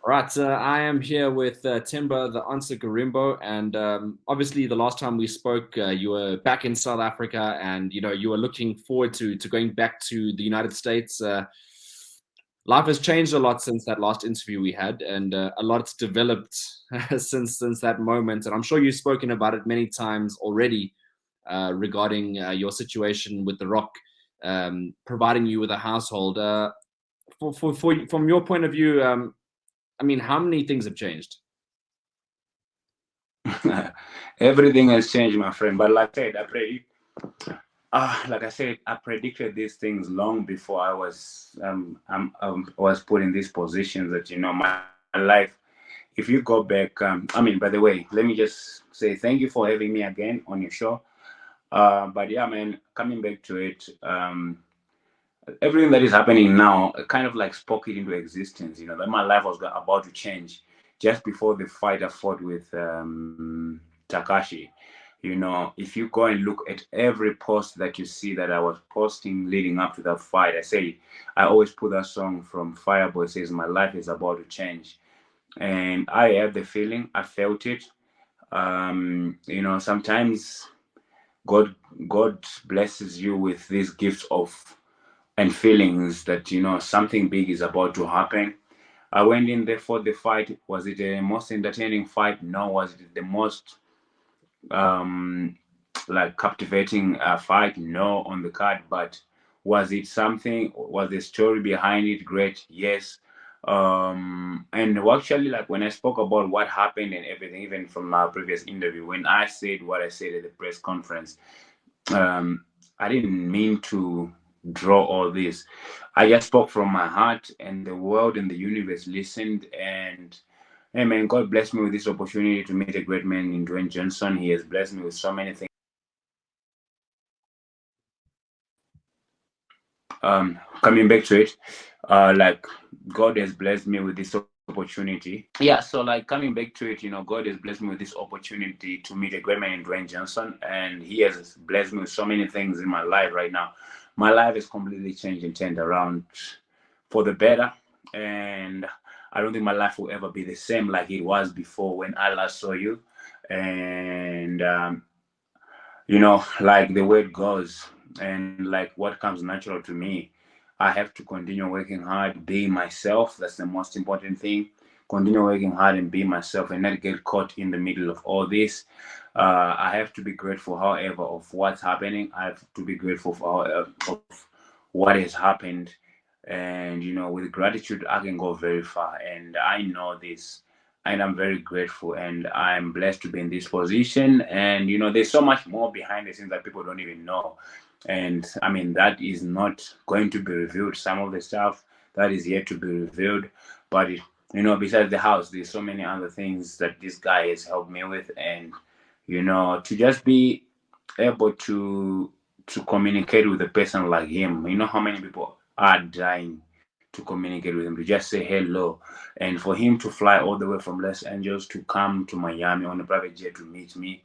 Right, I am here with Themba, the answer Gorimbo, and obviously the last time we spoke, you were back in South Africa, and you were looking forward to going back to the United States. Life has changed a lot since that last interview we had, and a lot's developed since that moment. And I'm sure you've spoken about it many times already regarding your situation with the Rock, providing you with a household. From your point of view. I mean, how many things have changed? Everything has changed, my friend. But like I said, I predicted these things long before I was put in these positions that my life. If you go back, by the way, let me just say thank you for having me again on your show. But yeah, man, coming back to it, everything that is happening now kind of like spoke it into existence. That my life was about to change just before the fight I fought with Takashi. If you go and look at every post that you see that I was posting leading up to that fight, I always put that song from Fireboy says my life is about to change, and I had the feeling, I felt it. Sometimes God God blesses you with these gifts of and feelings that something big is about to happen. I went in there for the fight. Was it the most entertaining fight? No. Was it the most um, like captivating fight? No, on the card. But was it something? Was the story behind it great? Yes. And actually, like when I spoke about what happened and everything, even from our previous interview, when I said what I said at the press conference, um, I didn't mean to draw all this. I just spoke from my heart, and the world and the universe listened. And hey, man, God bless me with this opportunity to meet a great man in Dwayne Johnson. He has blessed me with so many things. Coming back to it, like God has blessed me with this opportunity. Yeah, so like coming back to it, God has blessed me with this opportunity to meet a great man in Dwayne Johnson, and He has blessed me with so many things in my life right now. My life is completely changed and turned around for the better, and I don't think my life will ever be the same like it was before when I last saw you. And like the way it goes and like what comes natural to me, I have to continue working hard, being myself. That's the most important thing. Continue working hard and be myself and not get caught in the middle of all this. I have to be grateful, however, of what's happening. I have to be grateful for of what has happened. And with gratitude I can go very far, and I know this, and I'm very grateful, and I'm blessed to be in this position. And there's so much more behind the scenes that people don't even know, and I mean that is not going to be revealed. Some of the stuff that is yet to be revealed, but besides the house, there's so many other things that this guy has helped me with, and to just be able to communicate with a person like him. You know how many people are dying to communicate with him, to just say hello, and for him to fly all the way from Los Angeles to come to Miami on a private jet to meet me,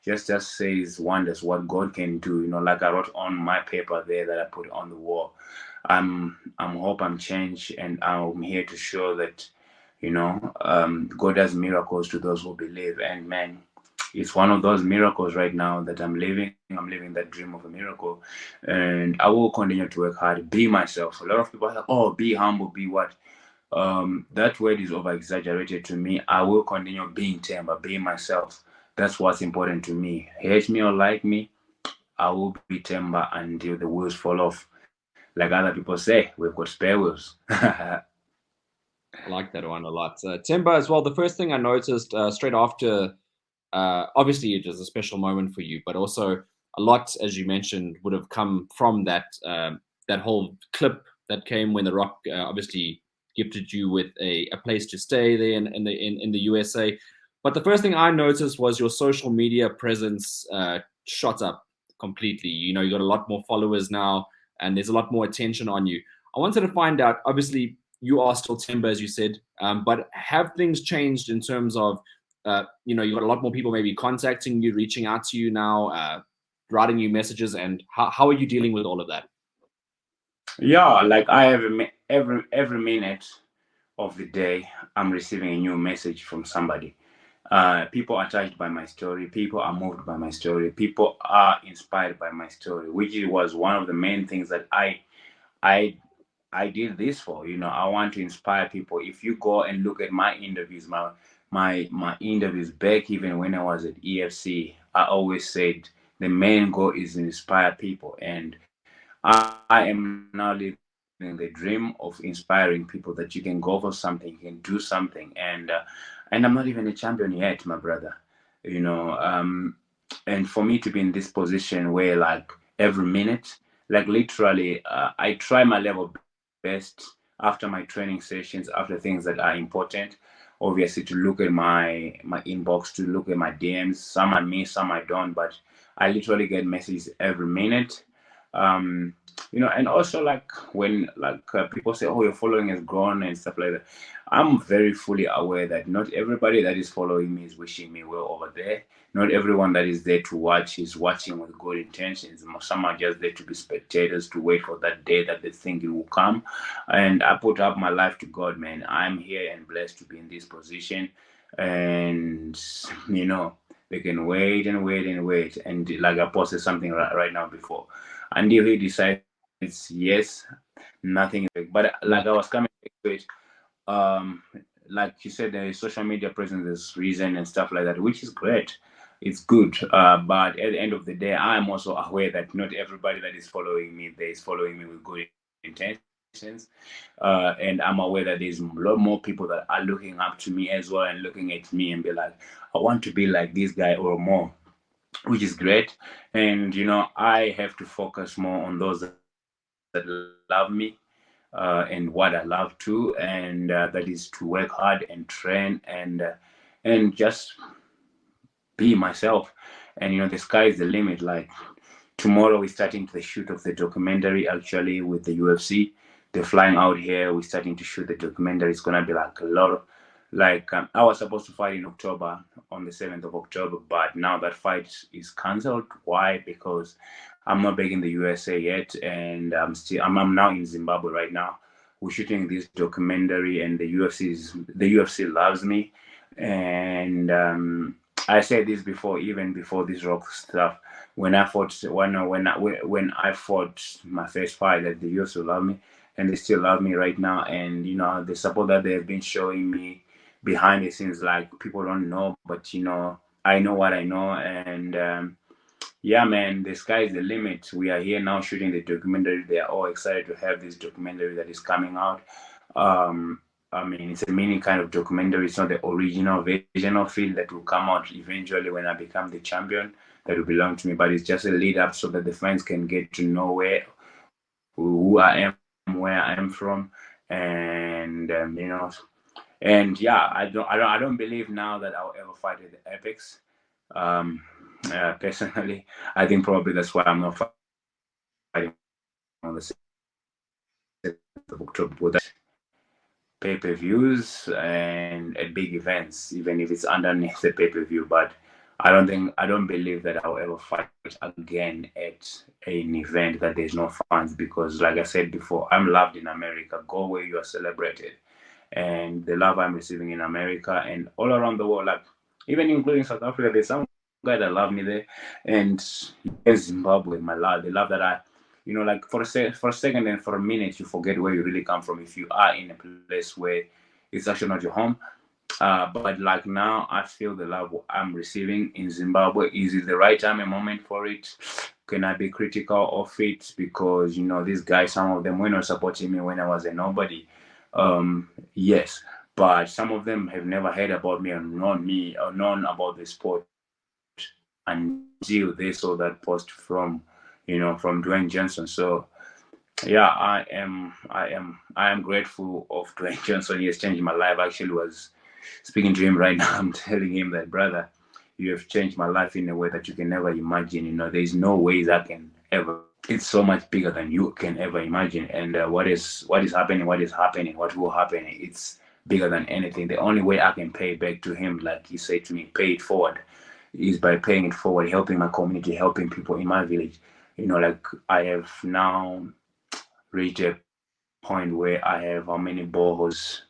just says wonders what God can do. Like I wrote on my paper there that I put on the wall. I'm hope I'm changed, and I'm here to show that God does miracles to those who believe. And man, it's one of those miracles right now that I'm living. I'm living that dream of a miracle, and I will continue to work hard, be myself. A lot of people are like, "Oh, be humble, be what?" That word is over exaggerated to me. I will continue being Themba, being myself. That's what's important to me. Hate me or like me, I will be Themba until the wheels fall off. Like other people say, we've got spare wheels. I like that one a lot. Timber as well. The first thing I noticed straight after, obviously it was a special moment for you, but also a lot, as you mentioned, would have come from that whole clip that came when The Rock obviously gifted you with a place to stay there in the USA. But the first thing I noticed was your social media presence shot up completely. You got a lot more followers now, and there's a lot more attention on you. I wanted to find out, obviously, you are still Timber, as you said, but have things changed in terms of, you got a lot more people maybe contacting you, reaching out to you now, writing you messages, and how are you dealing with all of that? Yeah, like I have every minute of the day, I'm receiving a new message from somebody. People are touched by my story. People are moved by my story. People are inspired by my story, which was one of the main things that I I did this for. I want to inspire people. If you go and look at my interviews, my interviews back even when I was at EFC, I always said the main goal is to inspire people, and I am now living the dream of inspiring people that you can go for something, you can do something, and I'm not even a champion yet, my brother. You know, and for me to be in this position where like every minute, like literally, I try my level best after my training sessions, after things that are important, obviously to look at my inbox, to look at my DMs. Some I miss, some I don't, but I literally get messages every minute. And also like when people say, oh, your following has grown and stuff like that, I'm very fully aware that not everybody that is following me is wishing me well over there. Not everyone that is there to watch is watching with good intentions. Some are just there to be spectators, to wait for that day that they think it will come. And I put up my life to God, man. I'm here and blessed to be in this position. And they can wait and wait and wait. And like I posted something right now before, until he decides yes, nothing is perfect. But like I was coming back to it, um, like you said, there is social media presence, there's reason and stuff like that, which is great. It's good. But at the end of the day, I'm also aware that not everybody that is following me, there is following me with good intentions. And I'm aware that there's a lot more people that are looking up to me as well and looking at me and be like, I want to be like this guy or more, which is great. And I have to focus more on those that love me, and what I love too, and that is to work hard and train and just be myself. And the sky is the limit. Like tomorrow we're starting the shoot of the documentary actually with the UFC. They're flying out here. We're starting to shoot the documentary. It's gonna be like a lot of I was supposed to fight in October, on the 7th of October, but now that fight is cancelled. Why? Because I'm not back in the USA yet, and I'm now in Zimbabwe right now. We're shooting this documentary, and the UFC loves me, and I said this before, even before this rock stuff. When I fought my first fight, that the UFC love me, and they still love me right now. And the support that they have been showing me behind the scenes, like people don't know, but I know what I know. And yeah, man, the sky is the limit. We are here now shooting the documentary. They are all excited to have this documentary that is coming out. Um, I mean, it's a mini kind of documentary. It's not the original version of it that will come out eventually when I become the champion that will belong to me. But it's just a lead up so that the fans can get to know who I am, where I am from, and and yeah, I don't believe now that I'll ever fight at the Apex. Um, Personally, I think probably that's why I'm not fighting on the 7th of October, because I don't want pay-per-views and at big events, even if it's underneath the pay-per-view. But I don't believe that I'll ever fight again at an event that there's no fans, because like I said before, I'm loved in America. Go where you are celebrated. And the love I'm receiving in America and all around the world, like even including South Africa, there's some guy that love me there. And even Zimbabwe, my love, the love that like for a second and for a minute, you forget where you really come from if you are in a place where it's actually not your home. But like now, I feel the love I'm receiving in Zimbabwe. Is it the right time and moment for it? Can I be critical of it? Because these guys, some of them were not supporting me when I was a nobody. Yes, but some of them have never heard about me or known about the sport until they saw that post from Dwayne Johnson. So yeah, I am grateful of Dwayne Johnson. He has changed my life. I actually was speaking to him right now. I'm telling him that, brother, you have changed my life in a way that you can never imagine. There's no ways I can ever. It's so much bigger than you can ever imagine. And what is happening, what will happen, it's bigger than anything. The only way I can pay back to him, like he said to me, pay it forward, is by paying it forward, helping my community, helping people in my village. Like I have now reached a point where I have how many boreholes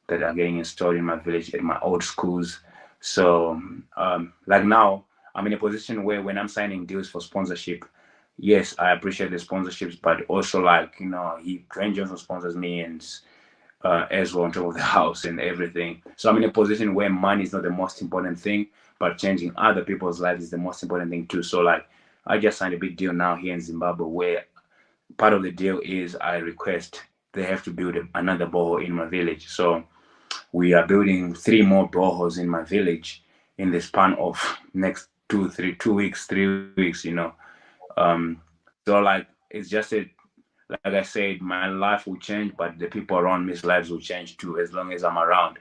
that are getting installed in my village at my old schools. So, like now, I'm in a position where when I'm signing deals for sponsorship, yes, I appreciate the sponsorships, but also like he Dwayne Johnson sponsors me and as well on top of the house and everything. So I'm in a position where money is not the most important thing, but changing other people's lives is the most important thing too. So like I just signed a big deal now here in Zimbabwe where part of the deal is I request they have to build another borehole in my village. So we are building 3 more boreholes in my village in the span of next 2 weeks, 3 weeks. Um, so like it's just a like I said, my life will change, but the people around me's lives will change too as long as I'm around.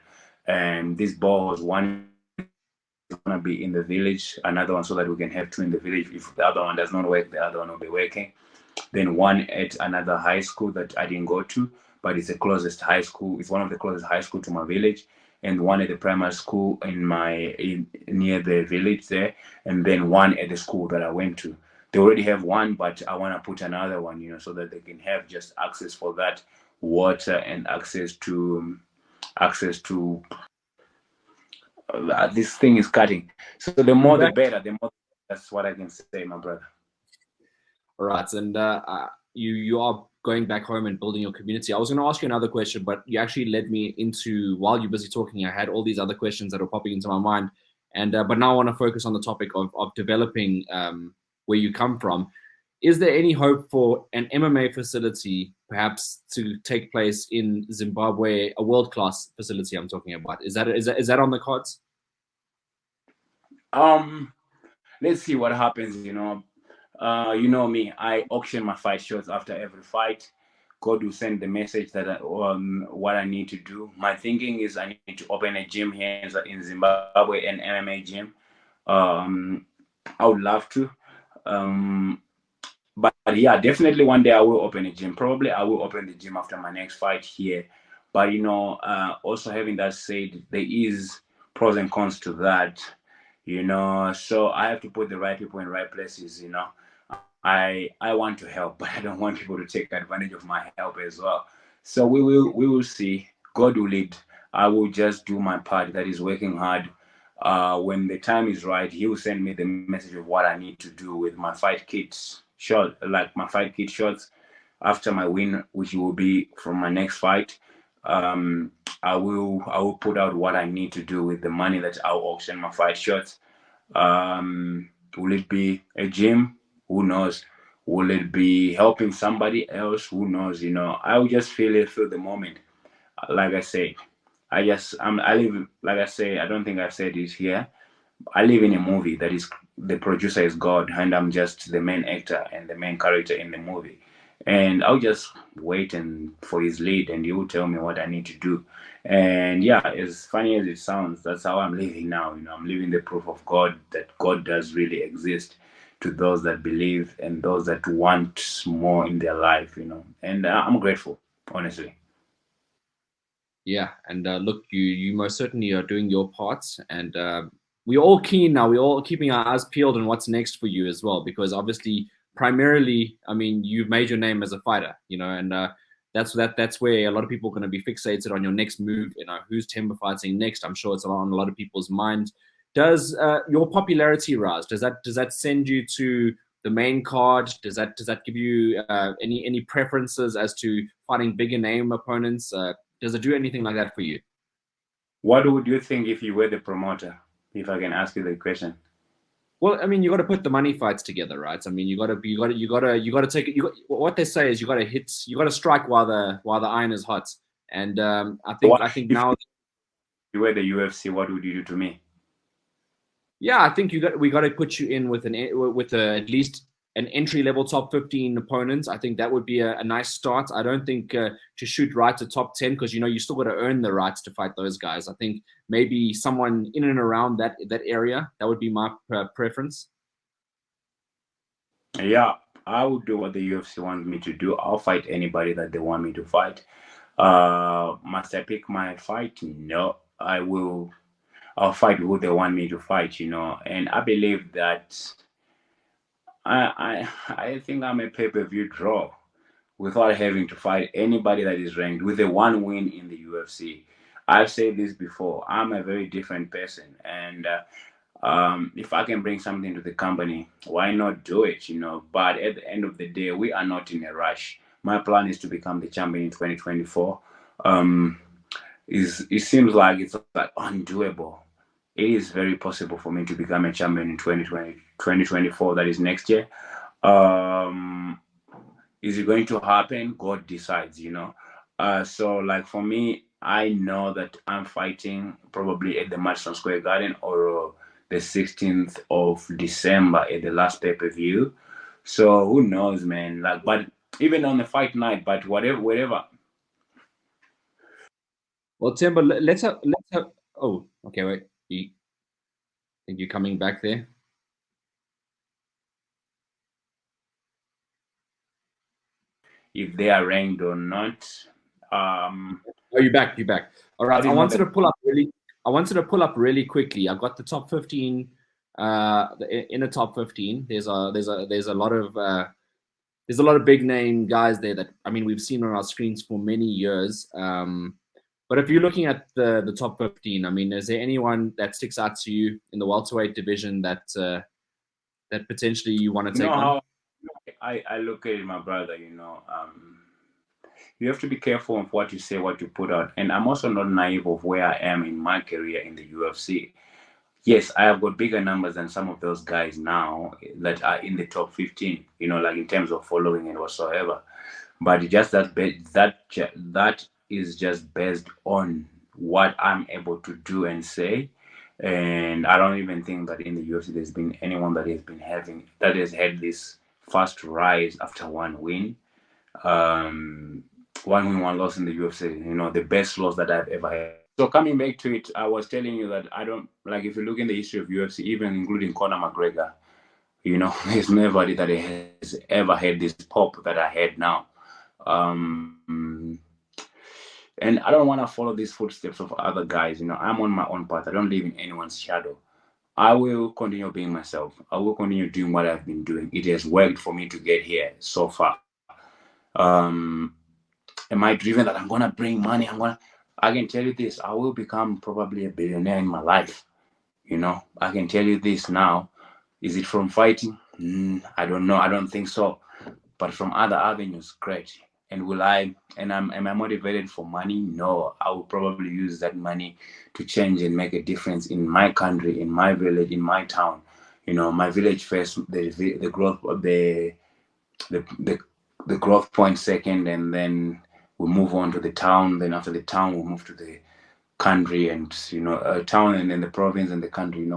And this boreholes, one is gonna be in the village, another one so that we can have 2 in the village. If the other one does not work, the other one will be working. Then one at another high school that I didn't go to, but it's the closest high school. It's one of the closest high school to my village, and one at the primary school near the village there, and then one at the school that I went to. They already have one, but I want to put another one, so that they can have just access for that water and access to this thing is cutting. So the more the Feedback. better. That's what I can say, my brother. All right, and you are going back home and building your community. I was going to ask you another question, but you actually led me into while you're busy talking. I had all these other questions that were popping into my mind, and but now I want to focus on the topic of developing where you come from. Is there any hope for an MMA facility, perhaps, to take place in Zimbabwe, a world class facility? I'm talking about. Is that on the cards? Um, let's see what happens. You know me. I auction my fight shots after every fight. God will send the message that what I need to do. My thinking is I need to open a gym here in Zimbabwe, an MMA gym. Um, I would love to. Um, but yeah, definitely one day I will open a gym. Probably I will open the gym after my next fight here. But also having that said, there is pros and cons to that. So I have to put the right people in right places. I want to help, but I don't want people to take advantage of my help as well. So we will see. God will lead. I will just do my part. That is working hard. When the time is right, He will send me the message of what I need to do with my fight kits shot, like my fight kit shots after my win, which will be from my next fight. Um, I will put out what I need to do with the money that I'll auction my fight shots. Will it be a gym? Who knows? Will it be helping somebody else? Who knows? I will just feel the moment. Like I said, I live, like I say, I don't think I've said this here. I live in a movie that is the producer is God, and I'm just the main actor and the main character in the movie. And I'll just wait and for his lead, and he will tell me what I need to do. And yeah, as funny as it sounds, that's how I'm living now. I'm living the proof of God that God does really exist to those that believe and those that want more in their life. And I'm grateful, honestly. Yeah, and look, you most certainly are doing your part, and we're all keen now. We're all keeping our eyes peeled on what's next for you as well, because obviously, primarily, I mean, you've made your name as a fighter, and that's where a lot of people are going to be fixated on your next move. Who's Themba fighting next? I'm sure it's on a lot of people's minds. Does your popularity rise? Does that send you to the main card? Does that give you any preferences as to fighting bigger name opponents? Does it do anything like that for you? What would you think if you were the promoter? If I can ask you the question. Well, I mean, you got to put the money fights together, right? I mean, you got to take it. What they say is you got to strike while the iron is hot. And I think What I think if now, you were the UFC? What would you do to me? yeah, I think we got to put you in at least an entry level top 15 opponent. I think that would be a nice start. I don't think to shoot right to top 10 because you still got to earn the rights to fight those guys. I think maybe someone in and around that area. That would be my preference. Yeah, I will do what the UFC wants me to do. I'll fight anybody that they want me to fight. Must I pick my fight? No, I will. I'll fight who they want me to fight. And I believe that I think I'm a pay-per-view draw without having to fight anybody that is ranked with a one win in the UFC. I've said this before. I'm a very different person, and if I can bring something to the company, why not do it? But at the end of the day, we are not in a rush. My plan is to become the champion in 2024. Um, it seems like it's like undoable. It is very possible for me to become a champion in 2024. That is next year. Um, is it going to happen? God decides. So like for me, I know that I'm fighting probably at the Madison Square Garden or the 16th of December at the last pay-per-view. So who knows, man? Like, but even on the fight night, but whatever. Well, Themba, let's have. Oh, okay, wait. Think you're coming back there? If they are ranked or not. Um, Oh, you're back. You're back. All how right. do I you know wanted that? to pull up really. I wanted to pull up really quickly. I've got the top 15. In the top 15, there's a lot of there's a lot of big name guys there that I mean we've seen on our screens for many years. But if you're looking at the top 15, I mean, is there anyone that sticks out to you in the welterweight division that potentially you want to You know take on? how I look at it, my brother. You have to be careful of what you say, what you put out. And I'm also not naive of where I am in my career in the UFC. Yes, I have got bigger numbers than some of those guys now that are in the top 15, like in terms of following and whatsoever. But just that is just based on what I'm able to do and say. And I don't even think that in the UFC there's been anyone that has had this fast rise after one win. Um, One win, one loss in the UFC. The best loss that I've ever had. So coming back to it, I was telling you that I don't like if you look in the history of UFC, even including Conor McGregor. There's nobody that has ever had this pop that I had now. Um, and I don't want to follow these footsteps of other guys. I'm on my own path. I don't live in anyone's shadow. I will continue being myself. I will continue doing what I've been doing. It has worked for me to get here so far. Um, am I driven that I'm gonna bring money? I can tell you this. I will become probably a billionaire in my life. I can tell you this now. Is it from fighting? I don't know. I don't think so. But from other avenues, great. And am I motivated for money? No. I will probably use that money to change and make a difference in my country, in my village, in my town. My village first, the growth of the the growth point second, and then we move on to the town. Then after the town, we move to the country, and a town, and then the province and the country.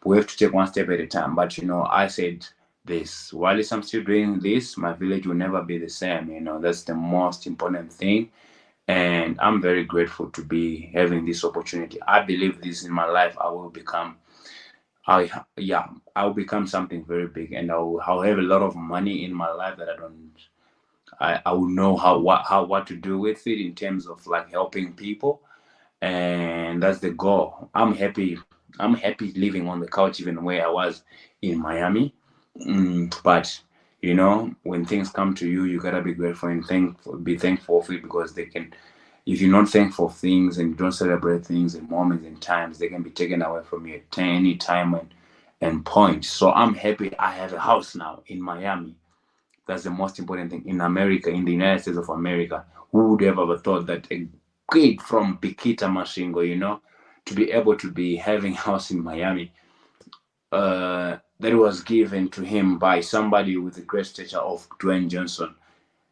We have to take one step at a time. But I said this while I'm still doing this, my village will never be the same. That's the most important thing, and I'm very grateful to be having this opportunity. I believe this in my life. I yeah, I'll become something very big, and I'll have a lot of money in my life that I don't. I will know what to do with it in terms of like helping people, and that's the goal. I'm happy living on the couch even where I was in Miami. But when things come to you, you gotta be grateful and be thankful for it, because they can. If you're not thankful for things and you don't celebrate things and moments and times, they can be taken away from you at any time and point. So I'm happy I have a house now in Miami. That's the most important thing. In America, in the United States of America, who would have ever thought that a kid from Bikita Mashingo, to be able to be having a house in Miami, that was given to him by somebody with the great stature of Dwayne Johnson.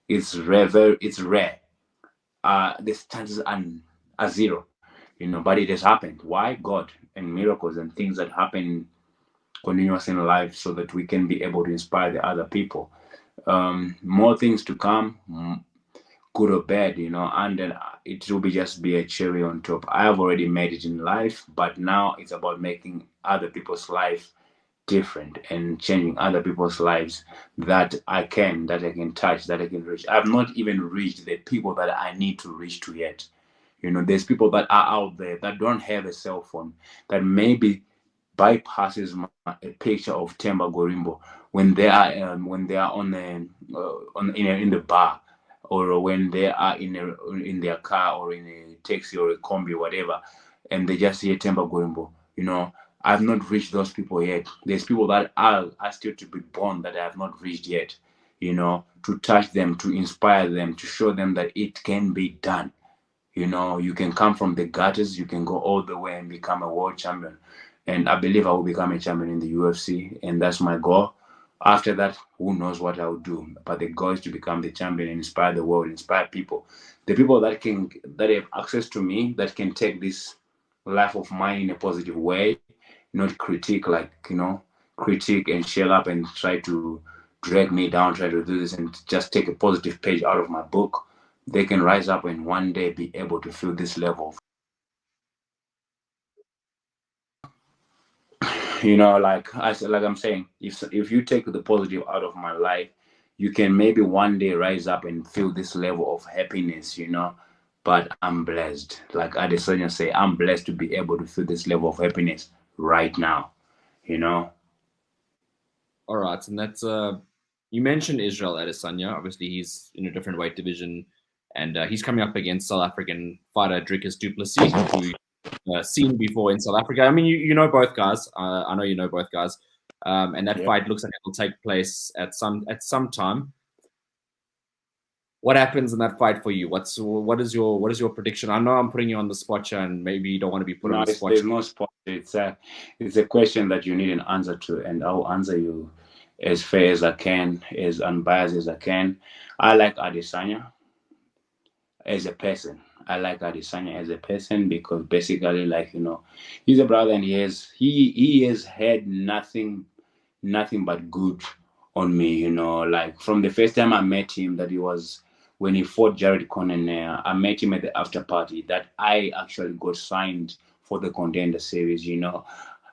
It's rare. It's rare. The chances are zero, but it has happened. Why? God and miracles and things that happen continuous in life, so that we can be able to inspire the other people. More things to come, good or bad, and then it will just be a cherry on top. I have already made it in life, but now it's about making other people's life different and changing other people's lives that I can touch, that I can reach. I've not even reached the people that I need to reach to yet. There's people that are out there that don't have a cell phone, that maybe bypasses a picture of Themba Gorimbo when they are on in the bar, or when they are in their car or in a taxi or a combi, whatever, and they just hear Themba Gorimbo. I've not reached those people yet. There's people that are still to be born that I have not reached yet. To touch them, to inspire them, to show them that it can be done. You can come from the gutters, you can go all the way and become a world champion. And I believe I will become a champion in the UFC, and that's my goal. After that, who knows what I will do? But the goal is to become the champion and inspire the world, inspire people. The people that have access to me, that can take this life of mine in a positive way, not critique and shell up and try to drag me down, try to do this and just take a positive page out of my book. They can rise up and one day be able to feel this level. Like I'm saying, if you take the positive out of my life, you can maybe one day rise up and feel this level of happiness. But I'm blessed. Like Adesanya say, I'm blessed to be able to feel this level of happiness right now. You know. All right, and that's you mentioned Israel Adesanya. Obviously, he's in a different weight division, and he's coming up against South African fighter Dricus Du Plessis, who seen before in South Africa. I mean, you know both guys. I know you know both guys, and that Yeah. fight looks like it will take place at some time. What happens in that fight for you? What is your prediction? I know I'm putting you on the spot here, and maybe you don't want to be put on No, the spot. there's no spot. It's a question that you need an answer to, and I'll answer you as fair as I can, as unbiased as I can. I like Adesanya as a person. I like Adesanya as a person because basically, like he's a brother, and he has had nothing but good on me. Like from the first time I met him, that he was when he fought Jared Cannonier. I met him at the after party that I actually got signed for the Contender Series.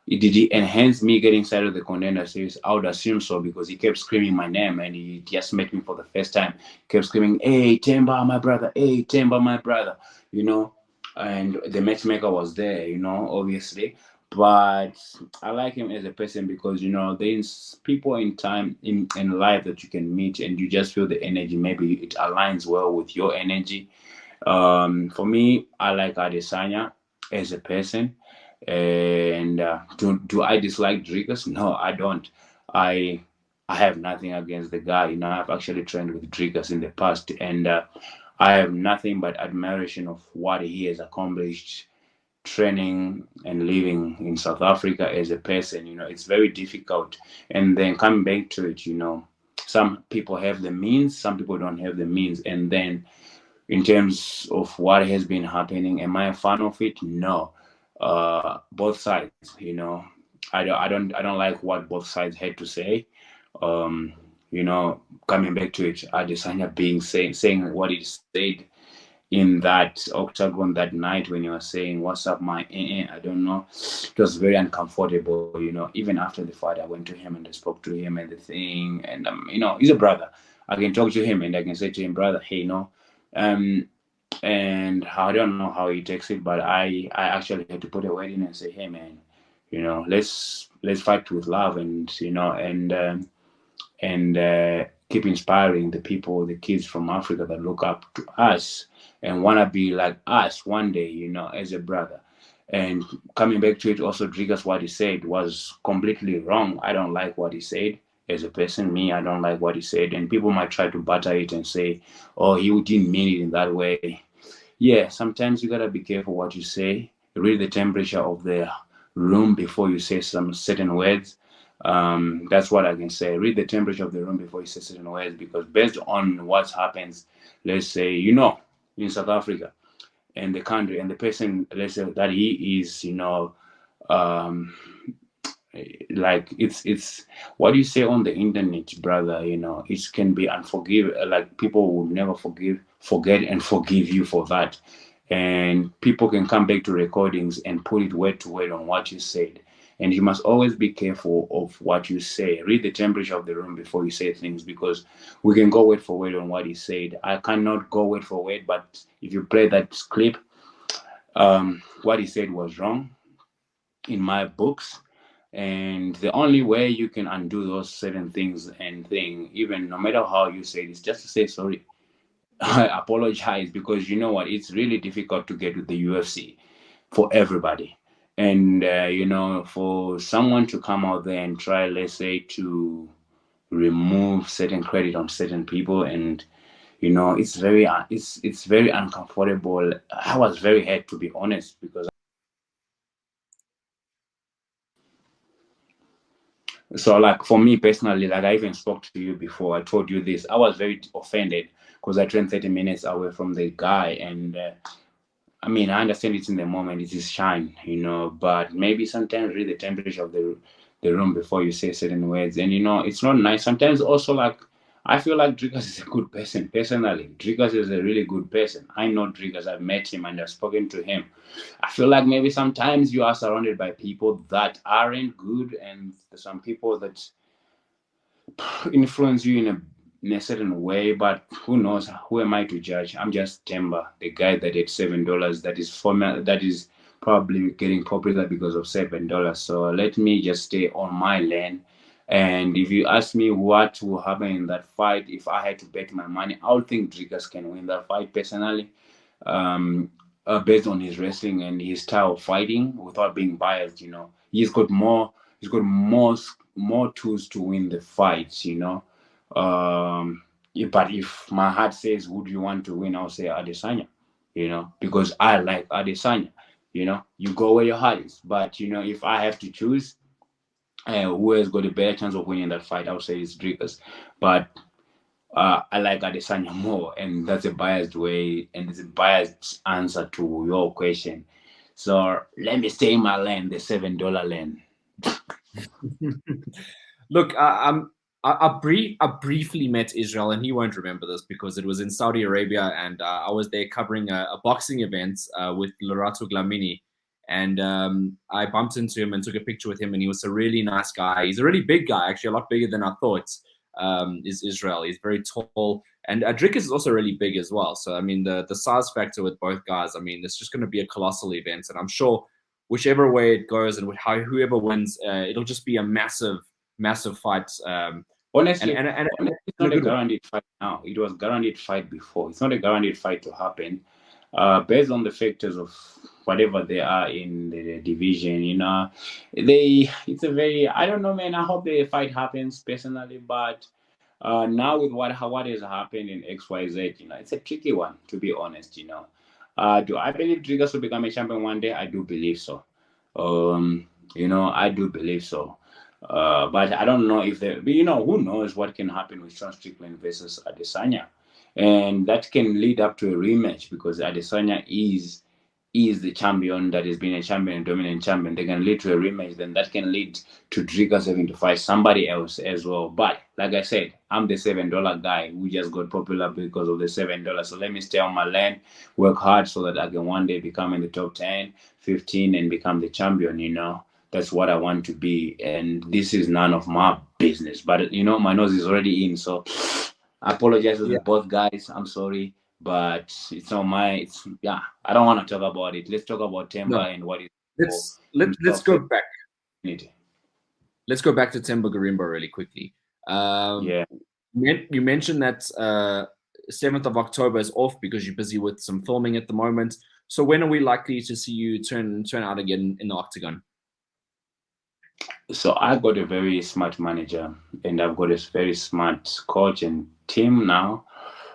Did he enhance me getting started of the Contender Series? I would assume so because he kept screaming my name and he just met me for the first time. He kept screaming, "Hey, Themba, my brother! Hey, Themba, my brother!" You know, and the matchmaker was there. Obviously, but I like him as a person because there's people in time in life that you can meet and you just feel the energy. Maybe it aligns well with your energy. For me, I like Adesanya as a person. And do I dislike Dricus? No, I don't. I I have nothing against the guy. I've actually trained with Dricus in the past, and I have nothing but admiration of what he has accomplished training and living in South Africa as a person. It's very difficult. And then coming back to it, some people have the means, some people don't have the means. And then in terms of what has been happening, am I a fan of it? No. Both sides, I don't like what both sides had to say. Um, Coming back to it, Adesanya saying what he said in that octagon that night when you were saying, "What's up, my?" I don't know. It was very uncomfortable. Even after the fight, I went to him and I spoke to him and the thing, and he's a brother. I can talk to him and I can say to him, "Brother, hey, no." Um, and I don't know how he takes it, but I actually had to put a word in and say, "Hey, man, let's fight with love," and keep inspiring the people, the kids from Africa that look up to us and want to be like us one day, as a brother. And coming back to it, also, Drigas, what he said was completely wrong. I don't like what he said as a person. Me, I don't like what he said. And people might try to butter it and say, oh, he didn't mean it in that way. Yeah, sometimes you gotta be careful what you say. Read the temperature of the room before you say some certain words. That's what I can say. Read the temperature of the room before you say certain words because based on what happens, let's say, in South Africa and the country and the person, let's say that he is, um, like it's what you say on the internet, brother. It can be unforgive. Like people will never forget, and forgive you for that. And people can come back to recordings and put it word to word on what you said. And you must always be careful of what you say. Read the temperature of the room before you say things because we can go word for word on what he said. I cannot go word for word, but if you play that clip, what he said was wrong in my books. And the only way you can undo those certain things and thing, even no matter how you say it, is just to say sorry. I apologize, because you know what, it's really difficult to get to the UFC for everybody. And for someone to come out there and try, let's say, to remove certain credit on certain people, and it's very uncomfortable. I was very hurt, to be honest, because so, like, for me personally, like, I even spoke to you before, I told you this, I was very offended because I trained 30 minutes away from the guy. And I mean, I understand it's in the moment, it is shine, but maybe sometimes read the temperature of the room before you say certain words. And it's not nice. Sometimes also, like, I feel like Drigas is a good person. Personally, Drigas is a really good person. I know Drigas. I've met him and I've spoken to him. I feel like maybe sometimes you are surrounded by people that aren't good, and some people that influence you in a certain way. But who knows? Who am I to judge? I'm just Themba, the guy that at $7 that is that is probably getting popular because of $7. So let me just stay on my lane. And if you ask me what will happen in that fight, if I had to bet my money, I would think Drigas can win that fight personally, um, based on his wrestling and his style of fighting. Without being biased, he's got more tools to win the fights. But if my heart says, "Who do you want to win?" I'll say Adesanya. Because I like Adesanya. You go where your heart is. But if I have to choose, who has got a better chance of winning that fight, I would say it's Driggers. But I like Adesanya more, and that's a biased way, and it's a biased answer to your question. So let me stay in my lane, the $7 lane. Look, I briefly met Israel, and he won't remember this because it was in Saudi Arabia, and I was there covering a boxing event with Lorato Glamini, and I bumped into him and took a picture with him, and he was a really nice guy. He's a really big guy, actually, a lot bigger than I thought. Is Israel? He's very tall, and Adrikas is also really big as well. So I mean, the size factor with both guys, I mean, it's just going to be a colossal event, and I'm sure whichever way it goes and how whoever wins, it'll just be a massive fight. Honestly, it's In a not a good way. guaranteed fight now. It was guaranteed fight before. It's not a guaranteed fight to happen. Based on the factors of whatever they are in the division, it's a very, I don't know, man. I hope the fight happens personally, but now with what has happened in XYZ, it's a tricky one, to be honest. Do I believe Drigas will become a champion one day? I do believe so. I do believe so. But I don't know if but who knows what can happen with Sean Strickland versus Adesanya, and that can lead up to a rematch, because Adesanya is the champion that has been a champion, a dominant champion. They can lead to a rematch, then that can lead to Drigas having to fight somebody else as well. But like I said, I'm the $7 guy who just got popular because of the $7. So let me stay on my lane, work hard so that I can one day become in the top 10, 15, and become the champion. That's what I want to be. And this is none of my business. But my nose is already in. So I apologize to the Yeah. both guys. I'm sorry, but it's not my. It's yeah. I don't want to talk about it. Let's talk about No. Themba and what is for Let's himself. go back. Femininity. Let's go back to Themba Gorimbo really quickly. Yeah. You mentioned that 7th of October is off because you're busy with some filming at the moment. So when are we likely to see you turn out again in the octagon? So I got a very smart manager, and I've got a very smart coach and team now.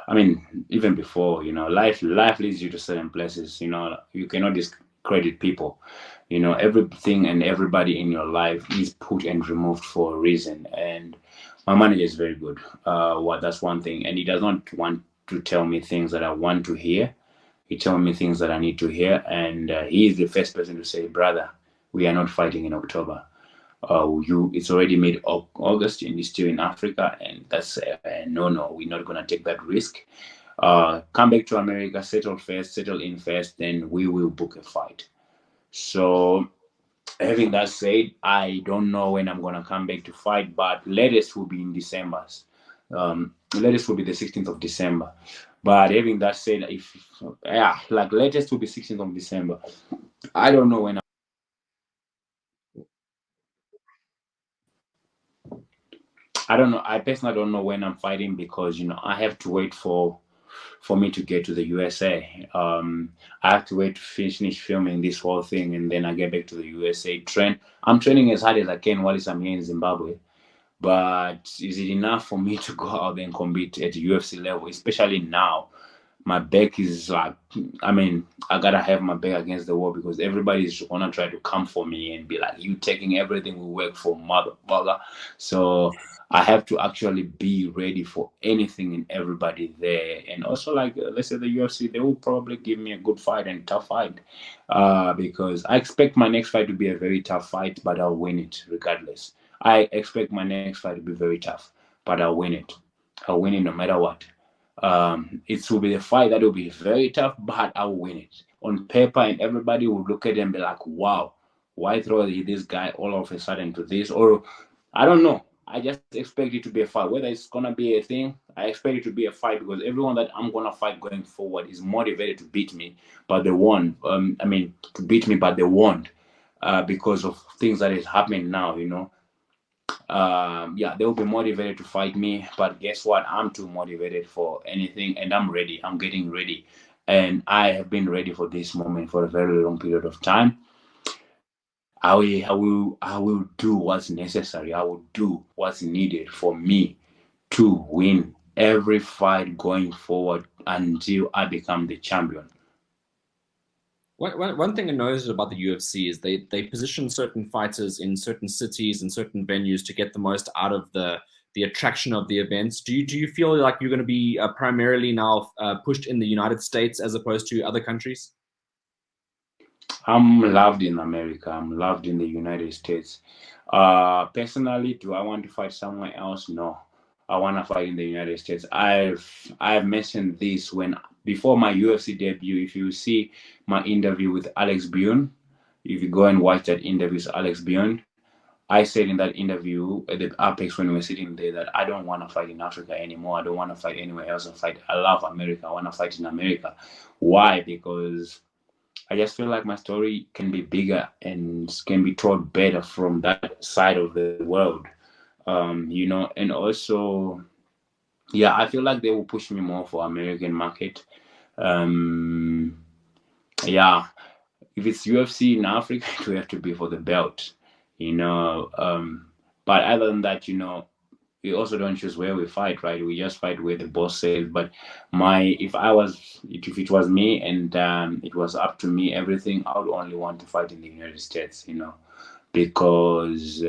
I mean, even before, life leads you to certain places. You cannot discredit people. Everything and everybody in your life is put and removed for a reason. And my manager is very good. That's one thing, and he does not want to tell me things that I want to hear. He tells me things that I need to hear, and he is the first person to say, "Brother, we are not fighting in October. It's already mid August and you're still in Africa, and that's no, we're not gonna take that risk. Come back to America, settle in first, then we will book a fight." So having that said, I don't know when I'm gonna come back to fight, but latest will be in December. Latest will be the 16th of December. But having that said, if yeah, like latest will be 16th of December. I don't know when. I don't know. I personally don't know when I'm fighting, because I have to wait for for me to get to the USA. I have to wait to finish filming this whole thing, and then I get back to the USA. I'm training as hard as I can while I'm here in Zimbabwe. But is it enough for me to go out and compete at the UFC level, especially now? My back is like, I mean, I gotta have my back against the wall because everybody's gonna try to come for me and be like, you taking everything we work for, motherfucker. So I have to actually be ready for anything and everybody there. And also, like, let's say the UFC, they will probably give me a good fight and tough fight, because I expect my next fight to be a very tough fight, but I'll win it regardless. I expect my next fight to be very tough, but I'll win it. I'll win it no matter what. It will be a fight that will be very tough, but I'll win it on paper, and everybody will look at it and be like, "Wow, why throw this guy all of a sudden to this?" Or I don't know. I just expect it to be a fight. Whether it's gonna be a thing, I expect it to be a fight because everyone that I'm gonna fight going forward is motivated to beat me, but they won. I mean, to beat me, but they won because of things that is happening now. Yeah, they'll be motivated to fight me, but guess what? I'm too motivated for anything, and I'm ready. I'm getting ready, and I have been ready for this moment for a very long period of time. I will do what's necessary. I will do what's needed for me to win every fight going forward until I become the champion. One thing I noticed about the UFC is they position certain fighters in certain cities and certain venues to get the most out of the attraction of the events. Do you feel like you're going to be primarily now pushed in the United States as opposed to other countries? I'm loved in America. I'm loved in the United States. Personally, do I want to fight somewhere else? No, I want to fight in the United States. I've mentioned this when before my UFC debut. If you see my interview with Alex Bjorn, if you go and watch that interview with Alex Bjorn, I said in that interview at the Apex when we were sitting there that I don't want to fight in Africa anymore. I don't want to fight anywhere else. I love America. I want to fight in America. Why? Because I just feel like my story can be bigger and can be told better from that side of the world. And also, yeah, I feel like they will push me more for American market. Um, yeah, if it's UFC in Africa, it will have to be for the belt, you know. But other than that, we also don't choose where we fight, right? We just fight where the boss says. But if it was me and it was up to me, everything, I would only want to fight in the United States, because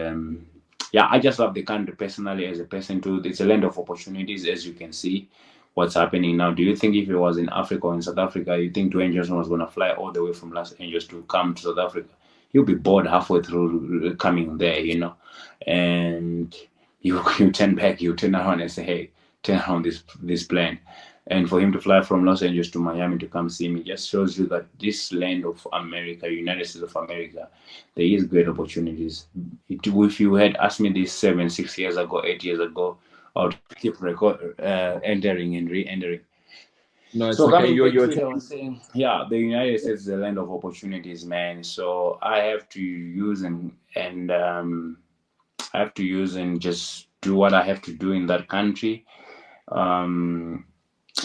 yeah, I just love the country personally as a person too. It's a land of opportunities, as you can see what's happening now. Do you think if it was in Africa or in South Africa, you think Dwayne Johnson was going to fly all the way from Los Angeles to come to South Africa? He'll be bored halfway through coming there, and you turn back, you turn around and say, "Hey, turn around this plane." And for him to fly from Los Angeles to Miami to come see me just shows you that this land of America, United States of America, there is great opportunities. If you had asked me this 6 years ago, 8 years ago, I would keep entering and re-entering. No, it's So okay. coming back You're to it, I was saying, yeah, the United States is a land of opportunities, man. So I have to use and I have to use and just do what I have to do in that country. Um,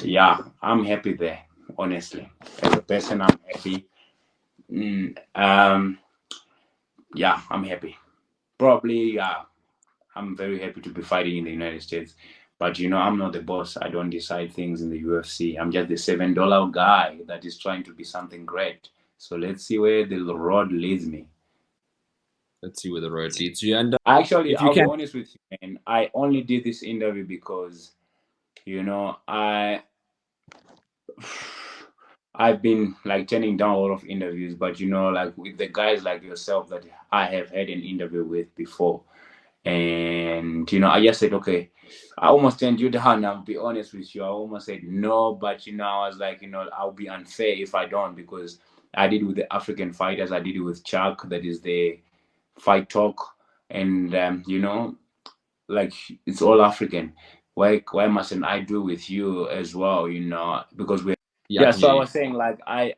yeah, I'm happy there. Honestly, as a person, I'm happy. Yeah, I'm happy. Probably, yeah, I'm very happy to be fighting in the United States. But I'm not the boss. I don't decide things in the UFC. I'm just the $7 guy that is trying to be something great. So let's see where the road leads me. Let's see where the road leads you. And Actually, if you I'll be can, honest with you, man. I only did this interview because I've been like turning down a lot of interviews, but like with the guys like yourself that I have had an interview with before, and I just said, okay, I almost turned you down. I'll be honest with you. I almost said no, but I was like, I'll be unfair if I don't, because I did it with the African fighters. I did it with Chuck, that is the Fight Talk, and like it's all African. Why mustn't I do with you as well? Because we yeah, I yeah. can So hear I you. was saying like I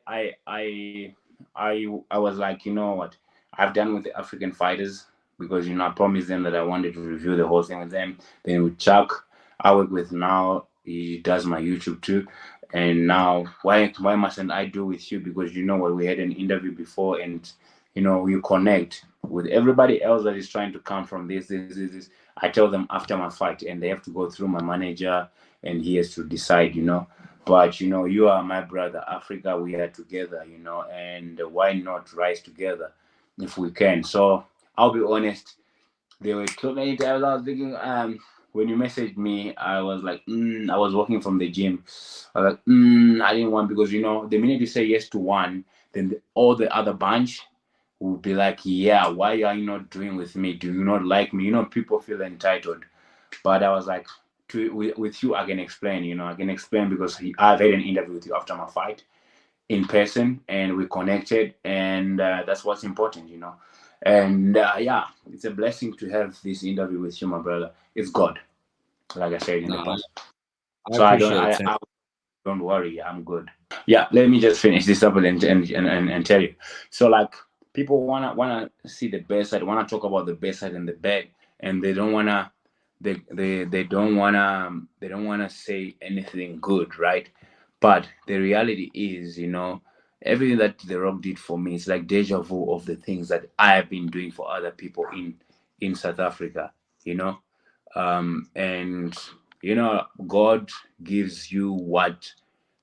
was like, you know what, I've done with the African fighters, because I promised them that I wanted to review the whole thing with them. Then with Chuck, I work with now. He does my YouTube too, And now, why mustn't I do with you? Because you know what, we had an interview before, and you know you connect with everybody else that is trying to come from this. I tell them after my fight, and they have to go through my manager, and he has to decide. But you are my brother, Africa. We are together. And why not rise together if we can? So I'll be honest. There were so many times I was thinking, when you messaged me, I was like, I was walking from the gym. I was like, I didn't want, because the minute you say yes to one, then all the other bunch will be like, yeah, why are you not doing with me? Do you not like me? People feel entitled. But I was like, with you, I can explain. I can explain because I've had an interview with you after my fight in person, and we connected, and that's what's important. And yeah, it's a blessing to have this interview with you, my brother. It's God, like I said in the No, past. I So I don't appreciate it, I, Tim. I don't worry, I'm good. Yeah, let me just finish this up and tell you. So like, people wanna see the best side, wanna talk about the best side and the bad, and they don't wanna say anything good, right? But the reality is, everything that The Rock did for me is like deja vu of the things that I have been doing for other people in South Africa. You know, and God gives you what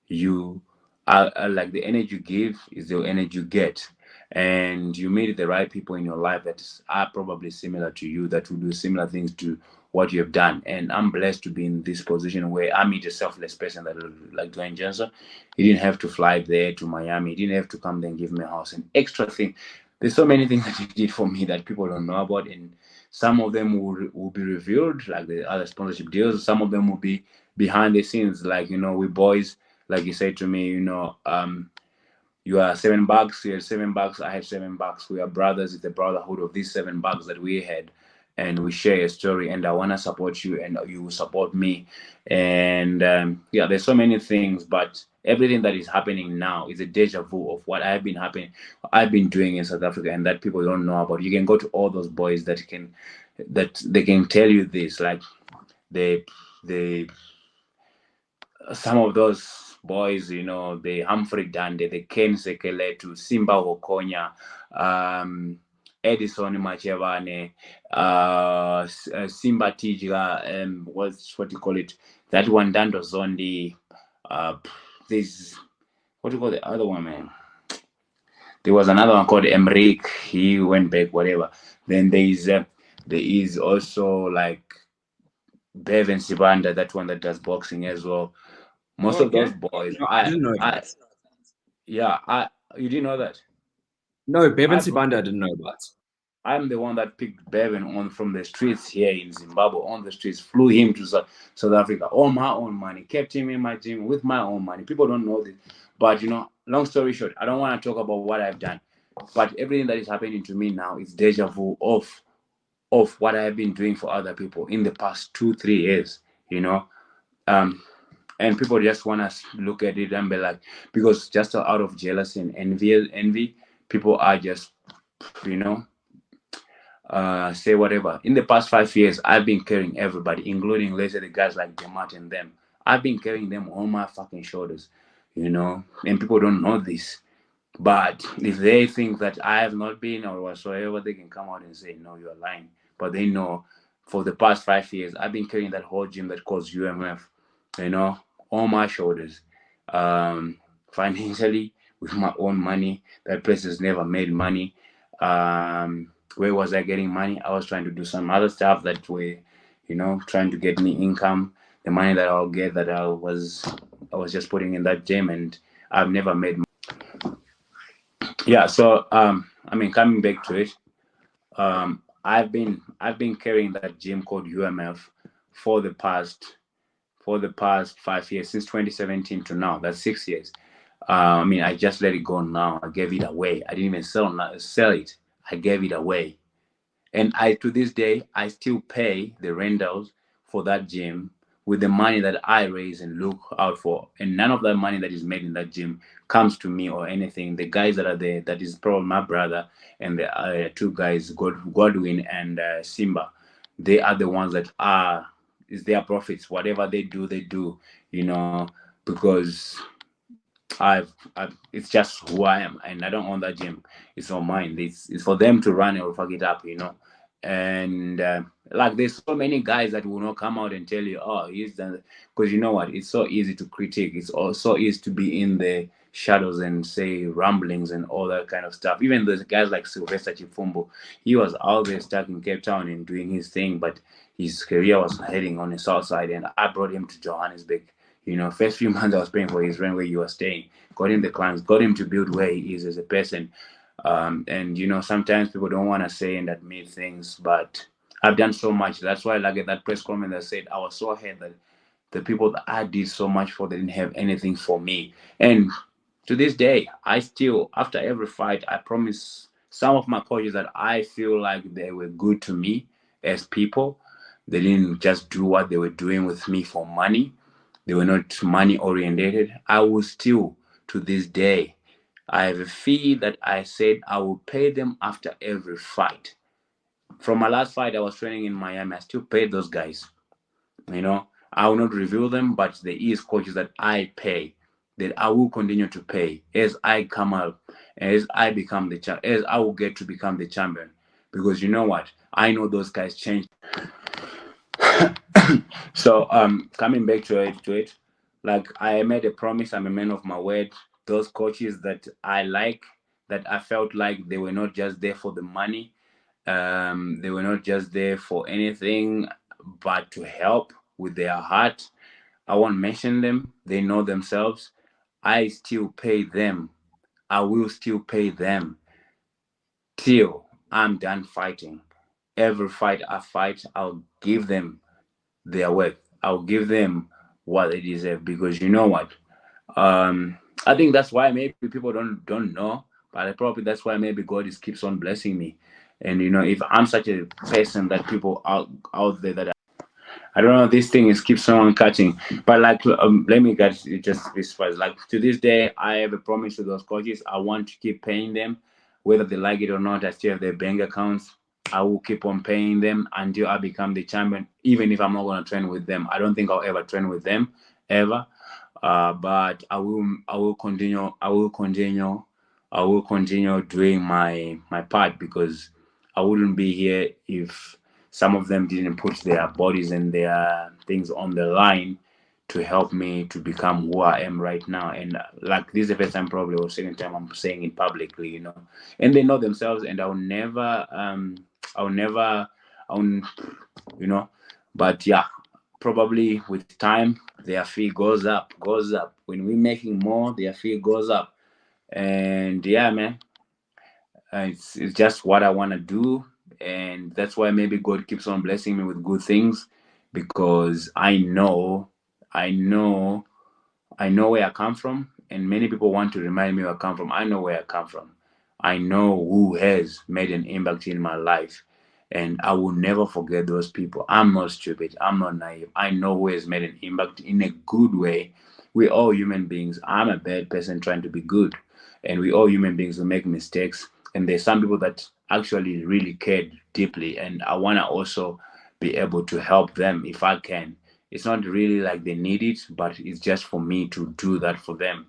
you like. The energy you give is the energy you get, and you meet the right people in your life that are probably similar to you, that will do similar things to what you have done. And I'm blessed to be in this position where I meet a selfless person that like Dwayne Johnson. He didn't have to fly there to Miami. He didn't have to come there and give me a house. An extra thing. There's so many things that he did for me that people don't know about, and some of them will be revealed, like the other sponsorship deals. Some of them will be behind the scenes, like we boys, like you said to me, you are $7, you have $7, I have $7. We are brothers. It's the brotherhood of these $7 that we had, and we share a story. And I want to support you, and you will support me. And yeah, there's so many things, but everything that is happening now is a deja vu of what I've been doing in South Africa, and that people don't know about. You can go to all those boys that they can tell you this, like they they some of those boys, the Humphrey Dande, the Ken Sekeletu, Simba Hokonya, Edison Machevane, Simba Tijla, what do you call it? That one, Dando Zondi. This, what do you call the other one, man? There was another one called Emric. He went back, whatever. Then there is also like Bevan Sibanda, that one that does boxing as well. Most Oh, of those okay. boys, No, I didn't know that. yeah, you didn't know that. No, Bevan I brought, Sibanda I didn't know about. I'm the one that picked Bevan on from the streets here in Zimbabwe, on the streets, flew him to South Africa on my own money, kept him in my gym with my own money. People don't know this, but long story short, I don't want to talk about what I've done, but everything that is happening to me now is deja vu of what I have been doing for other people in the past 2 3 years. You know, um, and people just want to look at it and be like, because just out of jealousy and envy, people are just, you know say whatever. In the past 5 years, I've been carrying everybody, including, let's say, the guys like Demat and them. I've been carrying them on my fucking shoulders, and people don't know this. But if they think that I have not been or whatsoever, they can come out and say, no, you're lying. But they know for the past 5 years, I've been carrying that whole gym that calls UMF, you know, on my shoulders. Financially, with my own money. That place has never made money. Where was I getting money? I was trying to do some other stuff that were, trying to get me income. The money that I'll get, that I was just putting in that gym, and I've never made. Yeah, so coming back to it, I've been carrying that gym called UMF for the past 5 years, since 2017 to now. That's 6 years. I just let it go now. I gave it away. I didn't even sell it. I gave it away. And to this day, I still pay the rentals for that gym with the money that I raise and look out for. And none of that money that is made in that gym comes to me or anything. The guys that are there, that is probably my brother and the two guys, Godwin and Simba, they are the ones that is their profits. Whatever they do, they do. You know, because it's just who I am, and I don't own that gym. It's not mine. It's for them to run or fuck it up, you know. And like, there's so many guys that will not come out and tell you, oh, he's done, because you know what? It's so easy to critique. It's also easy to be in the shadows and say rumblings and all that kind of stuff. Even those guys like Sylvester Chifumbo, he was out there stuck in Cape Town and doing his thing, but his career was heading on the south side, and I brought him to Johannesburg. You know, first few months I was paying for his rent where he was staying, got him the clients, got him to build where he is as a person. And you know, sometimes people don't want to say and admit things, but I've done so much. That's why, like, at that press conference, I said I was so hurt that the people that I did so much for, they didn't have anything for me. And to this day, I still, after every fight, I promise some of my coaches that I feel like they were good to me as people. They didn't just do what they were doing with me for money. They were not money orientated. I will still, to this day, I have a fee that I said I will pay them after every fight. From my last fight, I was training in Miami. I still paid those guys. You know, I will not reveal them, but there is coaches that I pay, that I will continue to pay as I come up, as I become as I will get to become the champion. Because you know what? I know those guys change. So coming back to it, like, I made a promise, I'm a man of my word. Those coaches that I like, that I felt like they were not just there for the money, they were not just there for anything but to help with their heart. I won't mention them, they know themselves. I still pay them. I will still pay them till I'm done fighting. Every fight I fight, I'll give them their worth. I'll give them what they deserve, because you know what? I think that's why maybe people don't know, but probably that's why maybe God is keeps on blessing me. And you know, if I'm such a person that people out there that I don't know, this thing is keeps on catching. But like, let me get it just this first. Like, to this day, I have a promise to those coaches. I want to keep paying them, whether they like it or not. I still have their bank accounts. I will keep on paying them until I become the champion. Even if I'm not gonna train with them, I don't think I'll ever train with them ever. But I will continue. I will continue doing my part, because I wouldn't be here if some of them didn't put their bodies and their things on the line to help me to become who I am right now. And like, this is the first time, probably, or second time I'm saying it publicly, you know. And they know themselves, and I'll never, I'll, you know. But yeah, probably with time, their fee goes up. When we're making more, their fee goes up. And yeah, man, it's just what I want to do, and that's why maybe God keeps on blessing me with good things, because I know, I know where I come from, and many people want to remind me where I come from. I know where I come from. I know who has made an impact in my life, and I will never forget those people. I'm not stupid. I'm not naive. I know who has made an impact in a good way. We're all human beings. I'm a bad person trying to be good, and we all human beings who make mistakes. And there's some people that actually really cared deeply, and I want to also be able to help them if I can. It's not really like they need it, but it's just for me to do that for them.